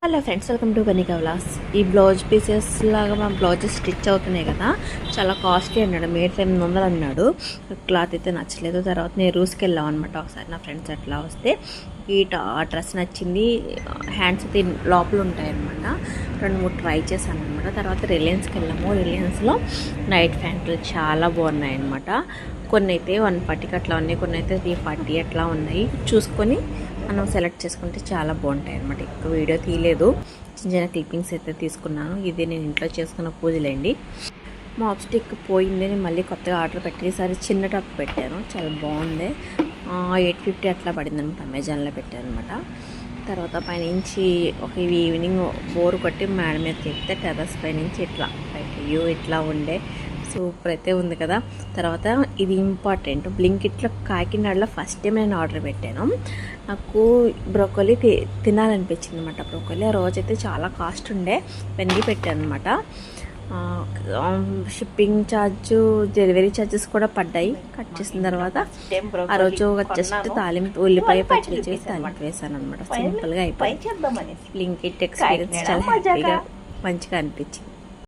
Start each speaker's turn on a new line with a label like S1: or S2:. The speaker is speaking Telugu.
S1: Hello friends, welcome to Banika vlogs. ఈ బ్లౌజ్ పీసెస్ లాగా మా బ్లౌజెస్ స్టిచ్ అవుతున్నాయి కదా, చాలా కాస్ట్లీ అన్నాడు. మేడ్ 800 అన్నాడు. క్లాత్ అయితే నచ్చలేదు. తర్వాత నేను రూస్కి వెళ్ళాం అనమాట. ఒకసారి నా ఫ్రెండ్స్ అట్లా వస్తే ఈ డ్రెస్ నచ్చింది. హ్యాండ్స్ అయితే లోపల ఉంటాయన్నమాట. 2-3 ట్రై చేశాను అనమాట. తర్వాత రిలయన్స్కి వెళ్ళాము. రిలయన్స్లో నైట్ ప్యాంట్లు చాలా బాగున్నాయి అనమాట. కొన్ని అయితే 140 అట్లా ఉన్నాయి, కొన్ని అయితే 340 అట్లా ఉన్నాయి. చూసుకొని మనం సెలెక్ట్ చేసుకుంటే చాలా బాగుంటాయి అనమాట. ఎక్కువ వీడియో తీయలేదు, చిన్న చిన్న క్లిప్పింగ్స్ అయితే తీసుకున్నాను. ఇది నేను ఇంట్లో చేసుకున్న పూజలండి. మాప్ స్టిక్ పోయింది, నేను మళ్ళీ కొత్తగా ఆర్డర్ పెట్టి ఈసారి చిన్న టాప్ పెట్టాను. చాలా బాగుంది. 850 అట్లా పడింది అనమాట. అమెజాన్లో పెట్టాను అనమాట. తర్వాత పైనుంచి ఒక ఈవినింగ్ బోర్ కొట్టి మేడ మీద చెప్తే టెర్రస్ పైనుంచి ఇట్లా వ్యూ ఇట్లా ఉండే సూపర్ అయితే ఉంది కదా. తర్వాత ఇది ఇంపార్టెంట్, బ్లింకిట్లో కాకినాడలో ఫస్ట్ టైం నేను ఆర్డర్ పెట్టాను. నాకు బ్రోకోలీ తినాలనిపించింది అనమాట. బ్రోకోలీ ఆ రోజైతే చాలా కాస్ట్ ఉండే, పెరిగి పెట్టాను అనమాట. షిప్పింగ్ ఛార్జ్, డెలివరీ ఛార్జెస్ కూడా పడ్డాయి. కట్ చేసిన తర్వాత ఆ రోజు జస్ట్ తాలింపు, ఉల్లిపాయ పచ్చడి చేసి తాలింపు వేసాను అనమాట. సింపుల్గా అయిపోయింది. బ్లింకిట్ ఎక్స్పీరియన్స్ చాలా హ్యాపీగా మంచిగా అనిపించింది.